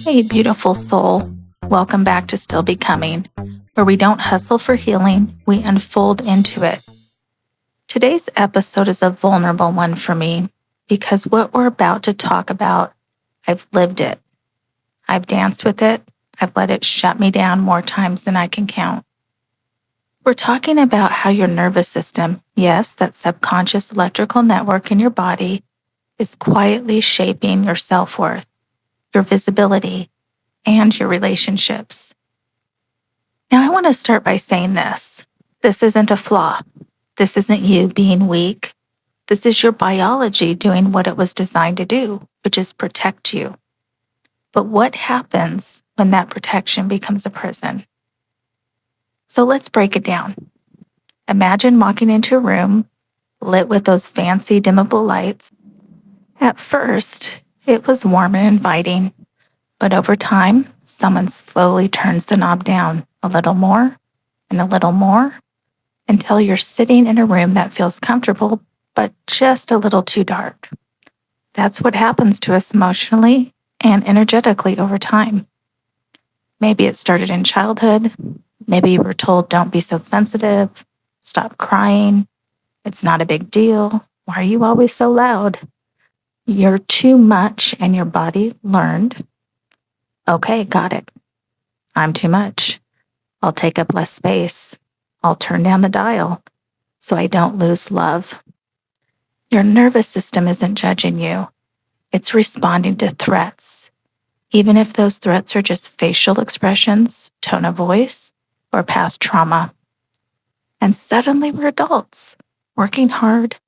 Hey, beautiful soul. Welcome back to Still Becoming, where we don't hustle for healing, we unfold into it. Today's episode is a vulnerable one for me because what we're about to talk about, I've lived it. I've danced with it. I've let it shut me down more times than I can count. We're talking about how your nervous system, yes, that subconscious electrical network in your body, is quietly shaping your self-worth, your visibility, and your relationships. Now, I want to start by saying this. This isn't a flaw. This isn't you being weak. This is your biology doing what it was designed to do, which is protect you. But what happens when that protection becomes a prison? So let's break it down. Imagine walking into a room lit with those fancy dimmable lights. At first, it was warm and inviting, but over time, someone slowly turns the knob down a little more and a little more until you're sitting in a room that feels comfortable, but just a little too dark. That's what happens to us emotionally and energetically over time. Maybe it started in childhood. Maybe you were told, don't be so sensitive, stop crying, it's not a big deal. Why are you always so loud? You're too much, and your body learned, okay, got it. I'm too much. I'll take up less space. I'll turn down the dial so I don't lose love. Your nervous system isn't judging you. It's responding to threats, even if those threats are just facial expressions, tone of voice, or past trauma. And suddenly we're adults, working hard,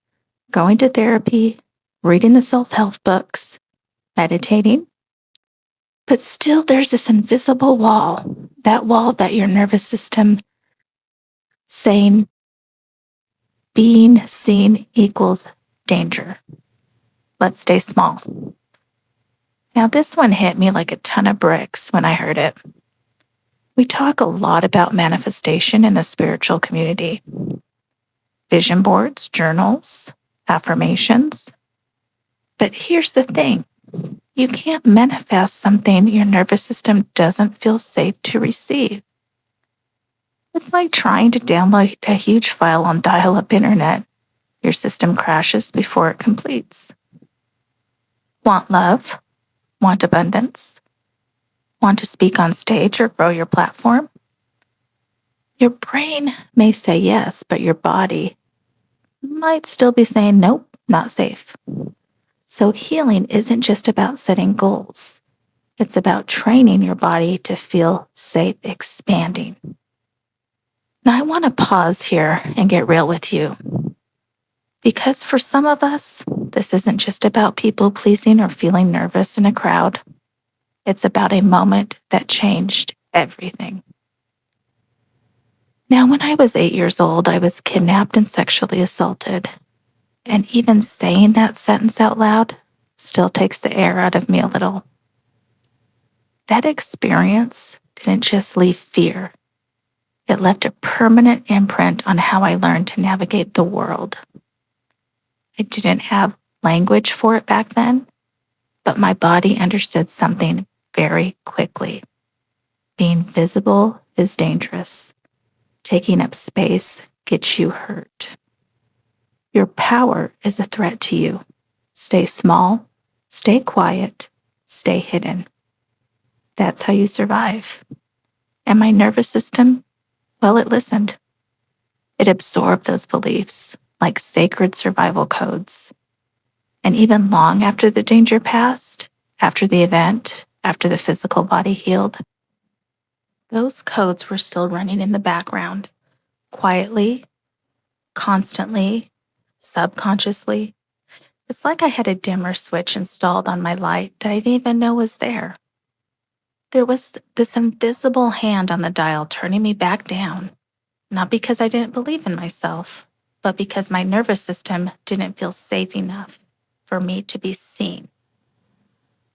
going to therapy, reading the self-help books, meditating. But still there's this invisible wall that your nervous system saying being seen equals danger. Let's stay small. Now, this one hit me like a ton of bricks when I heard it. We talk a lot about manifestation in the spiritual community. Vision boards, journals, affirmations. But here's the thing. You can't manifest something your nervous system doesn't feel safe to receive. It's like trying to download a huge file on dial-up internet. Your system crashes before it completes. Want love? Want abundance? Want to speak on stage or grow your platform? Your brain may say yes, but your body might still be saying nope, not safe. So healing isn't just about setting goals. It's about training your body to feel safe expanding. Now I want to pause here and get real with you. Because for some of us, this isn't just about people pleasing or feeling nervous in a crowd. It's about a moment that changed everything. Now, when I was 8 years old, I was kidnapped and sexually assaulted. And even saying that sentence out loud still takes the air out of me a little. That experience didn't just leave fear. It left a permanent imprint on how I learned to navigate the world. I didn't have language for it back then, but my body understood something very quickly. Being visible is dangerous. Taking up space gets you hurt. Your power is a threat to you. Stay small, stay quiet, stay hidden. That's how you survive. And my nervous system, well, it listened. It absorbed those beliefs like sacred survival codes. And even long after the danger passed, after the event, after the physical body healed, those codes were still running in the background, quietly, constantly, subconsciously. It's like I had a dimmer switch installed on my light that I didn't even know was there. There was this invisible hand on the dial turning me back down, not because I didn't believe in myself, but because my nervous system didn't feel safe enough for me to be seen.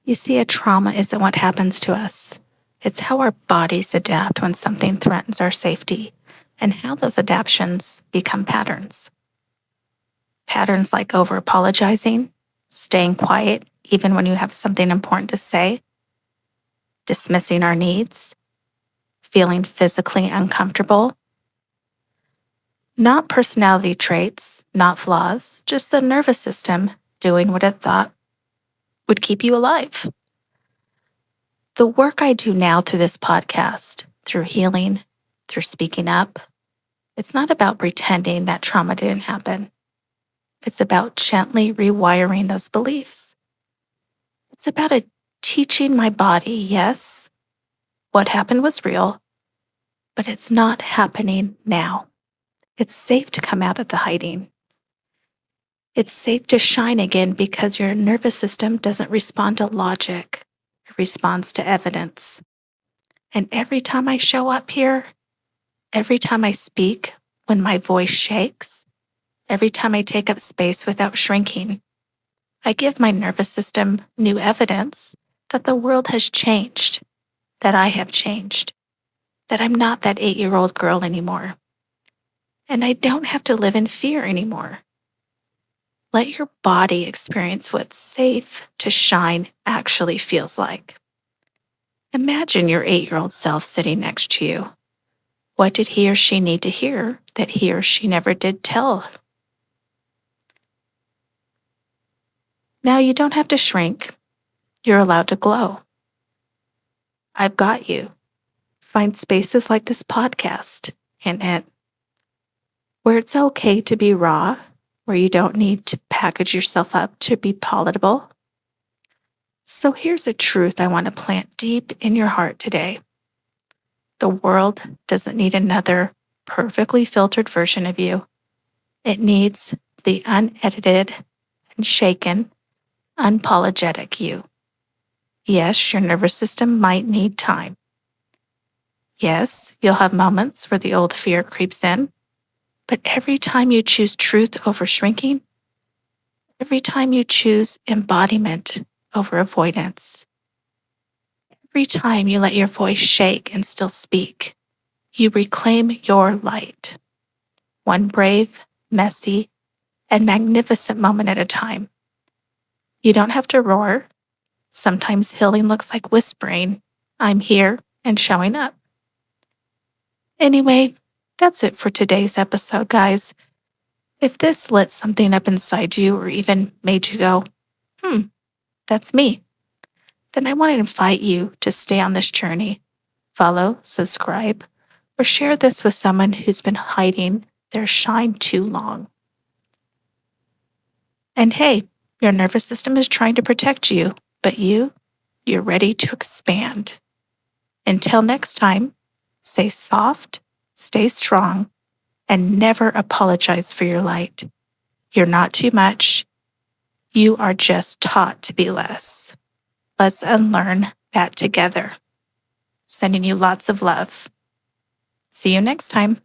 You see, a trauma isn't what happens to us. It's how our bodies adapt when something threatens our safety, and how those adaptations become patterns. Patterns like over-apologizing, staying quiet even when you have something important to say, dismissing our needs, feeling physically uncomfortable. Not personality traits, not flaws, just the nervous system doing what it thought would keep you alive. The work I do now through this podcast, through healing, through speaking up, it's not about pretending that trauma didn't happen. It's about gently rewiring those beliefs. It's about teaching my body, yes, what happened was real, but it's not happening now. It's safe to come out of the hiding. It's safe to shine again because your nervous system doesn't respond to logic. It responds to evidence. And every time I show up here, every time I speak when my voice shakes, every time I take up space without shrinking, I give my nervous system new evidence that the world has changed, that I have changed, that I'm not that 8-year-old girl anymore. And I don't have to live in fear anymore. Let your body experience what safe to shine actually feels like. Imagine your 8-year-old self sitting next to you. What did he or she need to hear that he or she never did tell? Now you don't have to shrink. You're allowed to glow. I've got you. Find spaces like this podcast, hint, hint, where it's okay to be raw, where you don't need to package yourself up to be palatable. So here's a truth I want to plant deep in your heart today. The world doesn't need another perfectly filtered version of you. It needs the unedited, unshaken, unapologetic you. Yes, your nervous system might need time. Yes, you'll have moments where the old fear creeps in, but every time you choose truth over shrinking, every time you choose embodiment over avoidance, every time you let your voice shake and still speak, you reclaim your light. One brave, messy, and magnificent moment at a time. You don't have to roar. Sometimes healing looks like whispering, I'm here and showing up. Anyway, that's it for today's episode, guys. If this lit something up inside you or even made you go, that's me, then I want to invite you to stay on this journey. Follow, subscribe, or share this with someone who's been hiding their shine too long. And hey, your nervous system is trying to protect you, but you're ready to expand. Until next time, stay soft, stay strong, and never apologize for your light. You're not too much. You are just taught to be less. Let's unlearn that together. Sending you lots of love. See you next time.